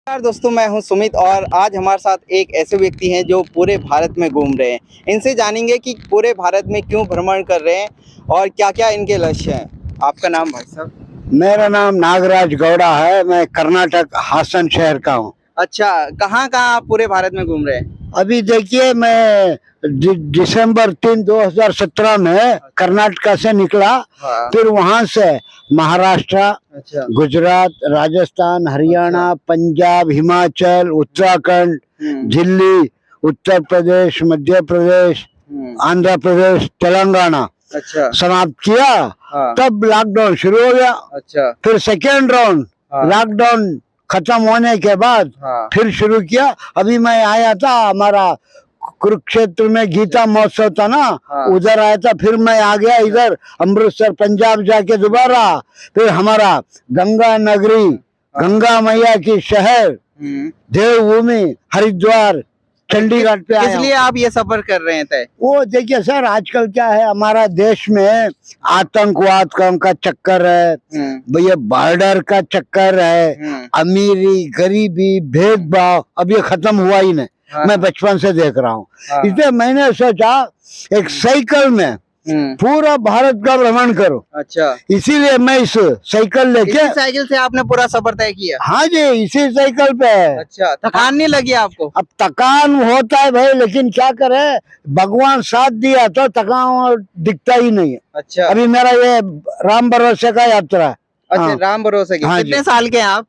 नमस्कार दोस्तों, मैं हूं सुमित और आज हमारे साथ एक ऐसे व्यक्ति हैं जो पूरे भारत में घूम रहे हैं। इनसे जानेंगे कि पूरे भारत में क्यों भ्रमण कर रहे हैं और क्या-क्या इनके लक्ष्य हैं। आपका नाम भाई साहब? मेरा नाम नागराज गौड़ा है। मैं कर्नाटक हासन शहर का हूँ। अच्छा, कहाँ-कहाँ आप पूरे भारत में घूम रहे हैं? अभी देखिए, मैं दिसंबर 3, 2017 में कर्नाटका से निकला। हाँ। फिर वहां से महाराष्ट्र, अच्छा। गुजरात, राजस्थान, हरियाणा, पंजाब, हिमाचल, उत्तराखंड, दिल्ली, उत्तर प्रदेश, मध्य प्रदेश, आंध्र प्रदेश, तेलंगाना अच्छा। समाप्त किया। हाँ। तब लॉकडाउन शुरू हो गया। अच्छा। फिर सेकेंड राउंड हाँ। लॉकडाउन खत्म होने के बाद हाँ। फिर शुरू किया। अभी मैं आया था, हमारा कुरुक्षेत्र में गीता महोत्सव था ना। हाँ। उधर आया था। फिर मैं आ गया इधर अमृतसर पंजाब जाके दोबारा। फिर हमारा गंगा नगरी, गंगा मैया की शहर, देवभूमि हरिद्वार, चंडीगढ़ पे आया। इसलिए आप ये सफर कर रहे हैं तय? वो देखिए सर, आजकल क्या है, हमारा देश में आतंकवाद का चक्कर है, भैया बॉर्डर का चक्कर है, अमीरी गरीबी भेदभाव अब ये खत्म हुआ ही नहीं। हाँ। मैं बचपन से देख रहा हूँ। हाँ। इसलिए मैंने सोचा एक साइकिल में पूरा भारत का भ्रमण करो। अच्छा। इसीलिए मैं इस साइकिल लेके। इसी साइकिल से आपने पूरा सफर तय किया? हाँ जी, इसी साइकिल पे। अच्छा, थकान नहीं लगी आपको? अब थकान होता है भाई, लेकिन क्या करे, भगवान साथ दिया तो थकान दिखता ही नहीं है। अच्छा। अभी मेरा ये राम भरोसे का यात्रा है। अच्छा। हाँ। राम भरोसे की। हाँ कितने जी। साल के हैं आप?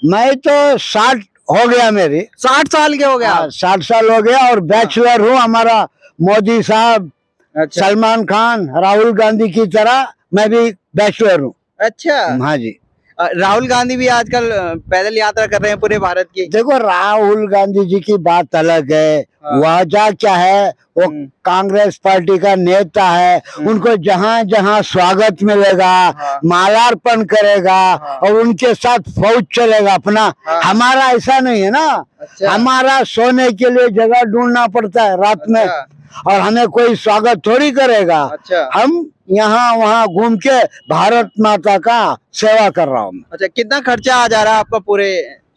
मैं तो 60 हो गया मेरी। 60 साल के हो गए आप? 60 साल हो गया और बैचलर हूँ। हमारा मोदी साहब, अच्छा। सलमान खान, राहुल गांधी की तरह मैं भी बैचलर हूँ। अच्छा। हाँ जी। राहुल गांधी भी आजकल पैदल यात्रा कर रहे हैं पूरे भारत की। देखो, राहुल गांधी जी की बात अलग है। हाँ। वजह क्या है, वो कांग्रेस पार्टी का नेता है। उनको जहाँ जहाँ स्वागत मिलेगा, हाँ। मालार्पण करेगा। हाँ। और उनके साथ फौज चलेगा अपना। हाँ। हमारा ऐसा नहीं है ना। अच्छा। हमारा सोने के लिए जगह ढूंढना पड़ता है रात में। अच्छा। और हमें कोई स्वागत थोड़ी करेगा। अच्छा। हम यहाँ वहाँ घूम के भारत माता का सेवा कर रहा हूँ। अच्छा, कितना खर्चा आ जा रहा है आपका पूरे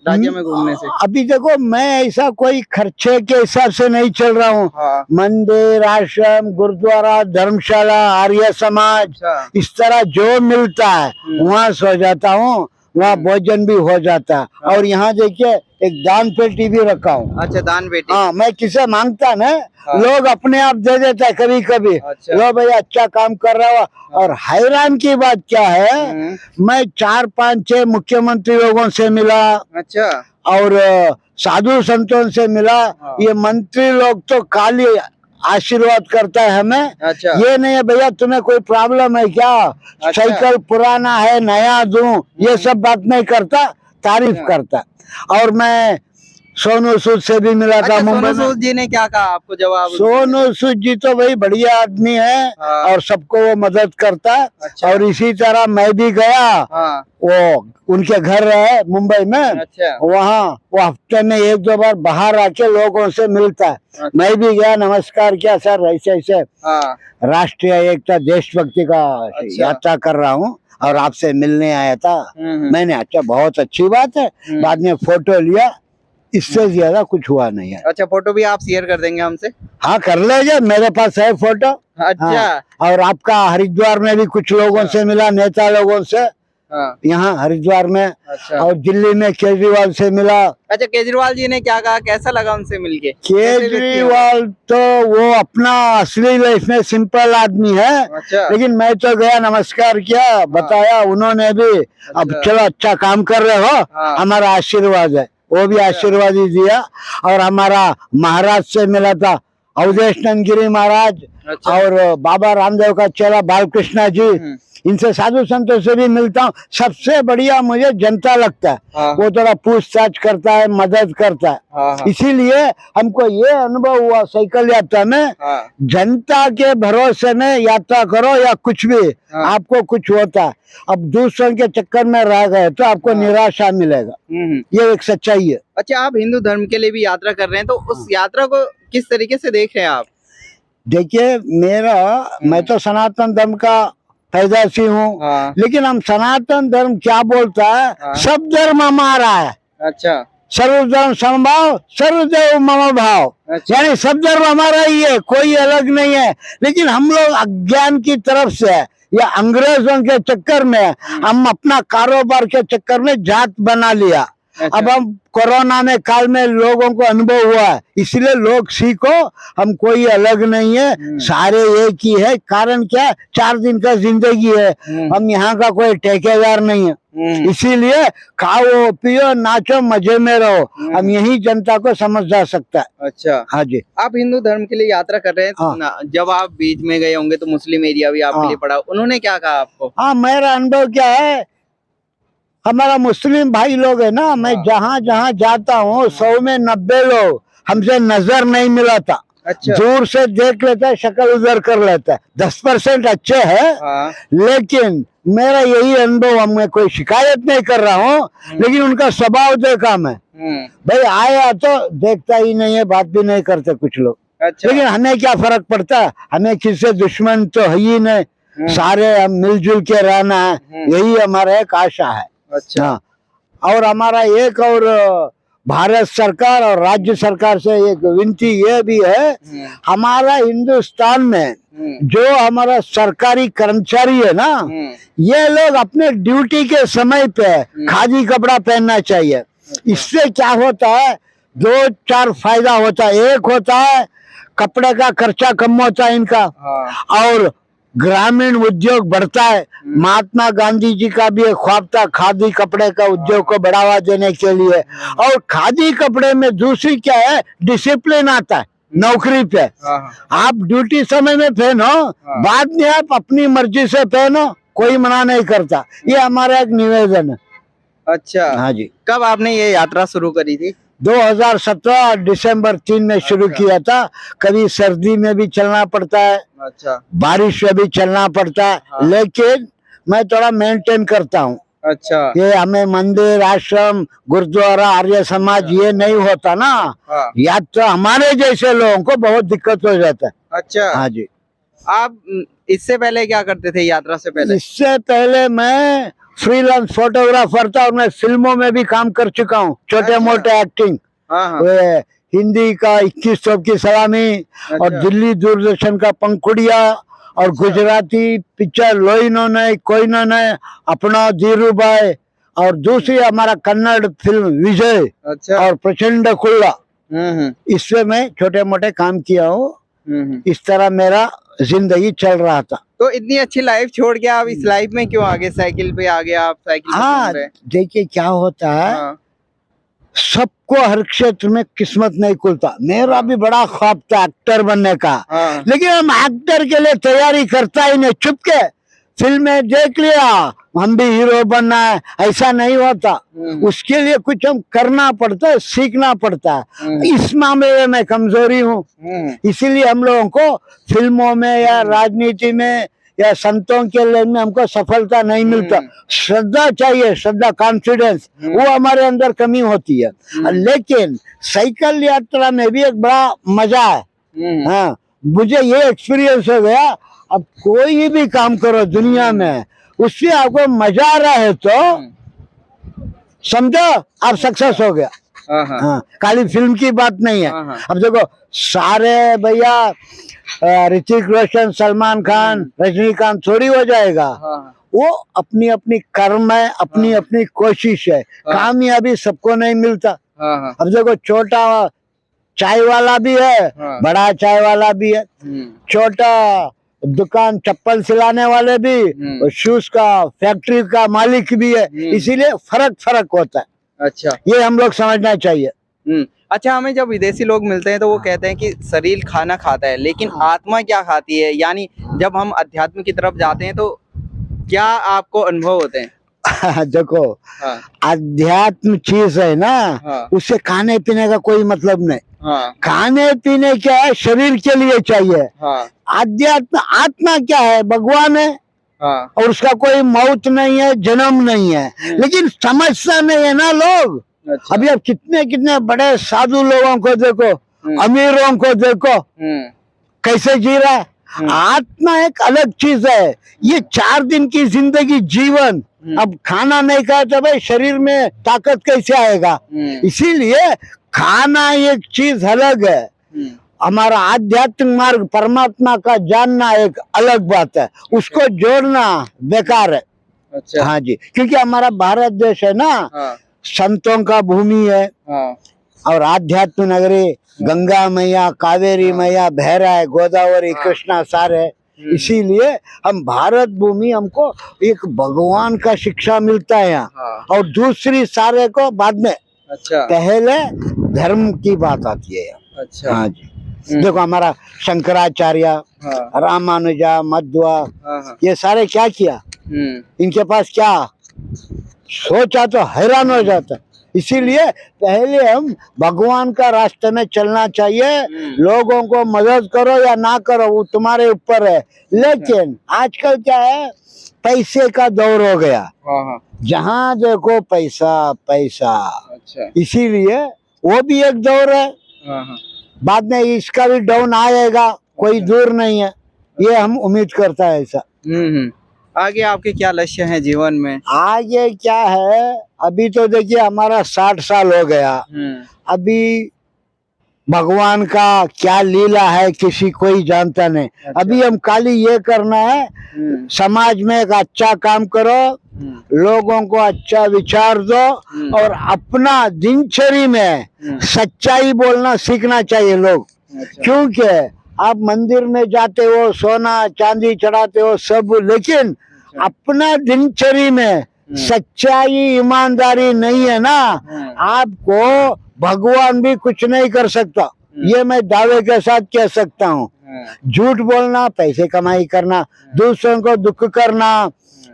राज्य में घूमने से? अभी देखो, मैं ऐसा कोई खर्चे के हिसाब से नहीं चल रहा हूँ। हाँ। मंदिर, आश्रम, गुरुद्वारा, धर्मशाला, आर्य समाज, अच्छा। इस तरह जो मिलता है वहाँ सो जाता हूँ। वहाँ भोजन भी हो जाता है। हाँ। और यहाँ देखिए, एक दान पेटी भी रखा हूँ। अच्छा, दान पेटी। हाँ, मैं किसे मांगता ना। हाँ। लोग अपने आप दे देता है कभी कभी। अच्छा। लो भैया, अच्छा काम कर रहा हो। और हैरान की बात क्या है, मैं 4, 5, 6 मुख्यमंत्री लोगों से मिला। अच्छा। और साधु संतों से मिला। हाँ। ये ये मंत्री लोग तो खाली आशीर्वाद करता है हमें। अच्छा। ये नहीं है भैया तुम्हें कोई प्रॉब्लम है क्या, अच्छा। साइकिल पुराना है नया दूं, ये सब बात नहीं करता, तारीफ अच्छा। करता। और मैं सोनू सूद से भी मिला था अच्छा, मुंबई सोनू में। सूद जी ने क्या कहा आपको जवाब? सोनू सूद जी तो भाई बढ़िया आदमी है। हाँ। और सबको वो मदद करता है। अच्छा। और इसी तरह मैं भी गया। हाँ। वो उनके घर है मुंबई में। अच्छा। वहाँ वो हफ्ते में 1-2 बार बाहर आके लोगों से मिलता है। अच्छा। मैं भी गया, नमस्कार किया, सर ऐसे ऐसे हाँ। राष्ट्रीय एकता देशभक्ति का अच्छा। यात्रा कर रहा हूँ और आपसे मिलने आया था। मैंने अच्छा, बहुत अच्छी बात है। बाद में फोटो लिया, इससे ज्यादा कुछ हुआ नहीं है। अच्छा, फोटो भी आप शेयर कर देंगे हमसे? हाँ, कर लेंगे, मेरे पास है फोटो। अच्छा। हाँ। और आपका हरिद्वार में भी कुछ लोगों से मिला, नेता लोगों से। हाँ। यहाँ हरिद्वार में। अच्छा। और दिल्ली में केजरीवाल से मिला। अच्छा, केजरीवाल जी ने क्या कहा, कैसा लगा उनसे मिलके? केजरीवाल तो वो अपना असली लाइफ में सिंपल आदमी है। अच्छा। लेकिन मैं तो गया, नमस्कार किया, बताया। उन्होंने भी अब चलो अच्छा काम कर रहे हो, हाँ। हमारा आशीर्वाद है। वो भी आशीर्वाद ही दिया। और हमारा महाराज से मिला था, अवधेश नंदगिरी महाराज। अच्छा। और बाबा रामदेव का चेला बालकृष्णा जी। इनसे साधु संतों से भी मिलता हूँ। सबसे बढ़िया मुझे जनता लगता है। हाँ। वो थोड़ा पूछताछ करता है, मदद करता है। हाँ। हाँ। इसीलिए हमको ये अनुभव हुआ साइकिल यात्रा में। हाँ। जनता के भरोसे में यात्रा करो या कुछ भी, आपको कुछ होता है। अब दूसरों के चक्कर में रह गए तो आपको निराशा मिलेगा। ये एक सच्चाई है। अच्छा, आप हिंदू धर्म के लिए भी यात्रा कर रहे हैं, तो उस यात्रा को किस तरीके से देख रहे हैं आप? देखिए, मैं तो सनातन धर्म का पैदाशी हूँ। हाँ। लेकिन हम सनातन धर्म क्या बोलता है, हाँ। सब धर्म हमारा है। अच्छा। सर्वधर्म समभाव सर्वदेव मम भाव, अच्छा। यानी सब धर्म हमारा ही है, कोई अलग नहीं है। लेकिन हम लोग अज्ञान की तरफ से या अंग्रेजों के चक्कर में हम अपना कारोबार के चक्कर में जात बना लिया। अच्छा। अब हम कोरोना में काल में लोगों को अनुभव हुआ है, इसलिए लोग सीखो हम कोई अलग नहीं है, सारे एक ही है। कारण क्या, 4 दिन का जिंदगी है, हम यहाँ का कोई ठेकेदार नहीं है। इसीलिए खाओ पियो नाचो मजे में रहो, हम यही जनता को समझ जा सकता है। अच्छा। हाँ जी। आप हिंदू धर्म के लिए यात्रा कर रहे हैं, हाँ। जब आप बीच में गए होंगे तो मुस्लिम एरिया भी आपके लिए पड़ा, उन्होंने क्या कहा आपको? हाँ, मेरा अनुभव क्या है, हमारा मुस्लिम भाई लोग है ना, मैं जहाँ जहाँ जाता हूँ 100 में 90 लोग हमसे नजर नहीं मिलाता। अच्छा। दूर से देख लेता है, शक्ल उधर कर लेता है। 10% अच्छे है, हाँ। लेकिन मेरा यही अनुभव, मैं कोई शिकायत नहीं कर रहा हूँ, लेकिन उनका स्वभाव देखा मैं। भाई आया तो देखता ही नहीं है, बात भी नहीं करते कुछ लोग। अच्छा। लेकिन हमें क्या फर्क पड़ता है, हमें किससे दुश्मन तो है ही नहीं, सारे हम मिलजुल के रहना है, यही हमारा एक आशा है। अच्छा। हाँ, और हमारा एक और भारत सरकार और राज्य सरकार से एक विनती ये भी है, हमारा हिंदुस्तान में जो हमारा सरकारी कर्मचारी है ना, ये लोग अपने ड्यूटी के समय पे खादी कपड़ा पहनना चाहिए। इससे क्या होता है, 2-4 फायदा होता है। एक होता है कपड़े का खर्चा कम होता है इनका, और ग्रामीण उद्योग बढ़ता है। महात्मा गांधी जी का भी एक ख्वाब था खादी कपड़े का उद्योग को बढ़ावा देने के लिए। और खादी कपड़े में दूसरी क्या है, डिसिप्लिन आता है नौकरी पे। आप ड्यूटी समय में पहनो, बाद में आप अपनी मर्जी से पहनो, कोई मना नहीं करता। ये हमारा एक निवेदन है। अच्छा। हाँ जी। कब आपने ये यात्रा शुरू करी थी? 2017 दिसंबर 3 में शुरू किया था। कभी सर्दी में भी चलना पड़ता है, अच्छा, बारिश में भी चलना पड़ता है, लेकिन मैं थोड़ा मेंटेन करता हूँ। अच्छा। ये हमें मंदिर आश्रम गुरुद्वारा आर्य समाज ये नहीं होता ना, या तो हमारे जैसे लोगों को बहुत दिक्कत हो जाता है। अच्छा। हाँ जी। आप इससे पहले क्या करते थे, यात्रा से पहले? इससे पहले मैं फ्रीलांस फोटोग्राफर था और मैं फिल्मों में भी काम कर चुका हूँ, छोटे मोटे एक्टिंग। हिंदी का 21 तोप की सलामी, और दिल्ली दूरदर्शन का पंखुड़िया, और गुजराती पिक्चर लोइनो ने कोई ने अपना धीरूभाई, और दूसरी हमारा कन्नड़ फिल्म विजय, और प्रचंड खुल्ला, इसमें मैं छोटे मोटे काम किया हूँ। इस तरह मेरा जिंदगी चल रहा था। तो इतनी अच्छी लाइफ छोड़ के आप इस लाइफ में क्यों आगे, साइकिल पे आ गए आप? साइकिल हाँ, देखिए क्या होता है, सबको हर क्षेत्र में किस्मत नहीं खुलता। मेरा भी बड़ा ख्वाब था एक्टर बनने का, लेकिन हम एक्टर के लिए तैयारी करता ही नहीं, चुप के फिल्में देख लिया हम भी हीरो बनना है, ऐसा नहीं होता। उसके लिए कुछ हम करना पड़ता है, सीखना पड़ता है। इस मामले में मैं कमजोरी हूँ, इसीलिए हम लोगों को फिल्मों में या राजनीति में या संतों के लिए में हमको सफलता नहीं मिलता। श्रद्धा चाहिए, श्रद्धा, कॉन्फिडेंस, वो हमारे अंदर कमी होती है। लेकिन साइकिल यात्रा में भी एक बड़ा मजा है। हाँ, मुझे ये एक्सपीरियंस हो गया, अब कोई भी काम करो दुनिया में, उससे आपको मजा आ रहा है तो समझो आप सक्सेस हो गया। हाँ, खाली फिल्म की बात नहीं है। अब देखो सारे भैया ऋतिक रोशन, सलमान खान, रजनीकांत थोड़ी हो जाएगा। वो अपनी अपनी कर्म है, अपनी अपनी कोशिश है, कामयाबी सबको नहीं मिलता। अब देखो छोटा चाय वाला भी है, बड़ा चाय वाला भी है, छोटा दुकान चप्पल सिलाने वाले भी, और शूज का फैक्ट्री का मालिक भी है, इसीलिए फर्क होता है। अच्छा, ये हम लोग समझना चाहिए। अच्छा, हमें जब विदेशी लोग मिलते हैं तो वो कहते हैं कि शरीर खाना खाता है, लेकिन आत्मा क्या खाती है? यानी जब हम अध्यात्म की तरफ जाते हैं तो क्या आपको अनुभव होते हैं? देखो, अध्यात्म चीज है ना, उससे खाने पीने का कोई मतलब नहीं। खाने पीने क्या है, शरीर के लिए चाहिए। अध्यात्म आत्मा क्या है, भगवान है, और उसका कोई मौत नहीं है, जन्म नहीं है, लेकिन समझता नहीं है ना लोग। अच्छा। अभी अब कितने बड़े साधु लोगों को देखो, अमीरों को देखो, कैसे जी रहा है। आत्मा एक अलग चीज है। ये 4 दिन की जिंदगी जीवन अब खाना नहीं खाए तो भाई शरीर में ताकत कैसे आएगा। इसीलिए खाना एक चीज अलग है, हमारा आध्यात्मिक मार्ग परमात्मा का जानना एक अलग बात है, उसको जोड़ना बेकार है। अच्छा। हाँ जी, क्योंकि हमारा भारत देश है ना, हाँ। संतों का भूमि है। हाँ। और आध्यात्म नगरी, गंगा मैया, कावेरी मैया, बहरा है, गोदावरी, कृष्णा सारे। इसीलिए हम भारत भूमि, हमको एक भगवान का शिक्षा मिलता है यहाँ। और दूसरी सारे को बाद में। अच्छा। पहले धर्म की बात आती है यहाँ। अच्छा। हाँ जी, देखो हमारा शंकराचार्य, रामानुजा, मध्वा, ये सारे क्या किया, इनके पास क्या सोचा तो हैरान हो जाता। इसीलिए पहले हम भगवान का रास्ते में चलना चाहिए। लोगों को मदद करो या ना करो वो तुम्हारे ऊपर है, लेकिन आजकल क्या है, पैसे का दौर हो गया, जहाँ देखो पैसा पैसा। अच्छा। इसीलिए वो भी एक दौर है, बाद में इसका भी डाउन आएगा, कोई दूर नहीं है, ये हम उम्मीद करता है ऐसा। आगे आपके क्या लक्ष्य हैं जीवन में? आगे क्या है, अभी तो देखिए हमारा 60 साल हो गया, अभी भगवान का क्या लीला है किसी कोई जानता नहीं। अच्छा। अभी हम खाली ये करना है, समाज में एक अच्छा काम करो, लोगों को अच्छा विचार दो, और अपना दिनचर्या में सच्चाई बोलना सीखना चाहिए लोग। अच्छा। क्योंकि आप मंदिर में जाते हो, सोना चांदी चढ़ाते हो सब, लेकिन अपना दिनचर्या में सच्चाई ईमानदारी नहीं है ना, आपको भगवान भी कुछ नहीं कर सकता, ये मैं दावे के साथ कह सकता हूँ। झूठ बोलना, पैसे कमाई करना, दूसरों को दुख करना,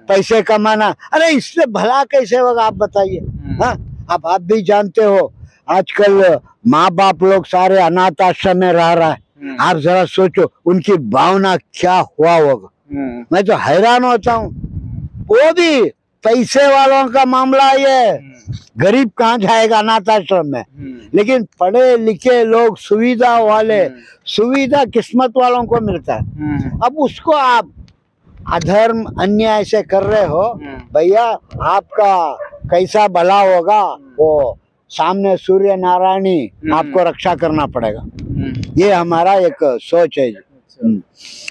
पैसे कमाना, अरे इससे भला कैसे होगा आप बताइए। हाँ, आप भी जानते हो आजकल माँ बाप लोग सारे अनाथ आश्रम में रह रहा है, आप जरा सोचो उनकी भावना क्या हुआ होगा। मैं तो हैरान होता हूँ। वो भी पैसे वालों का मामला ये, गरीब कहाँ जाएगा अनाथ आश्रम में, लेकिन पढ़े लिखे लोग, सुविधा वाले, सुविधा किस्मत वालों को मिलता है। अब उसको आप अधर्म अन्याय से कर रहे हो, भैया आपका कैसा भला होगा, वो सामने सूर्य नारायणी आपको रक्षा करना पड़ेगा। ये हमारा एक सोच है।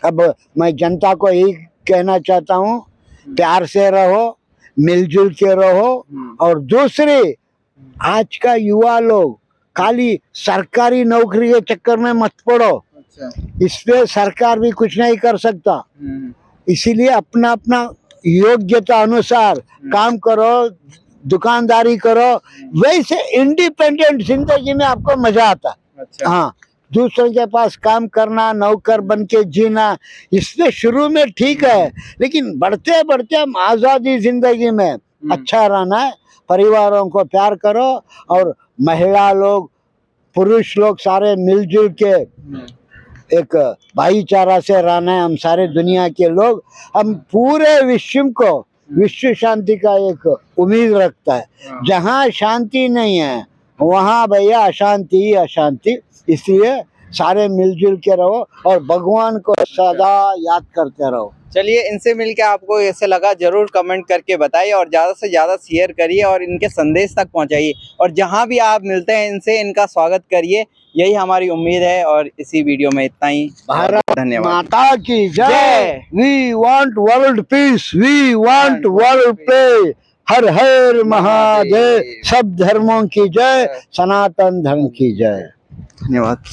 अब मैं जनता को यही कहना चाहता हूँ, प्यार से रहो, मिलजुल के रहो, और दूसरी आज का युवा लोग खाली सरकारी नौकरी के चक्कर में मत पड़ो। अच्छा। इससे सरकार भी कुछ नहीं कर सकता, इसीलिए अपना अपना योग्यता अनुसार काम करो, दुकानदारी करो, वैसे इंडिपेंडेंट जिंदगी में आपको मजा आता है। अच्छा। हाँ, दूसरों के पास काम करना, नौकर बन के जीना, इससे शुरू में ठीक है, लेकिन बढ़ते बढ़ते हम आजादी जिंदगी में अच्छा रहना है। परिवारों को प्यार करो, और महिला लोग पुरुष लोग सारे मिलजुल के एक भाईचारा से रहना है। हम सारे दुनिया के लोग, हम पूरे विश्व को विश्व शांति का एक उम्मीद रखता है। जहाँ शांति नहीं है वहाँ भैया अशांति ही अशांति। इसलिए सारे मिलजुल के रहो और भगवान को सदा याद करते रहो। चलिए, इनसे मिलके आपको ऐसे लगा जरूर कमेंट करके बताइए, और ज़्यादा से ज़्यादा शेयर करिए और इनके संदेश तक पहुंचाइए, और जहां भी आप मिलते हैं इनसे इनका स्वागत करिए, यही हमारी उम्मीद है। और इसी वीडियो में इतना ही। भारत धन्यवाद माता की जय। We want world peace, we want world pay. हर हर महादेव। सब धर्मों की जय, सनातन धर्म की जय। धन्यवाद।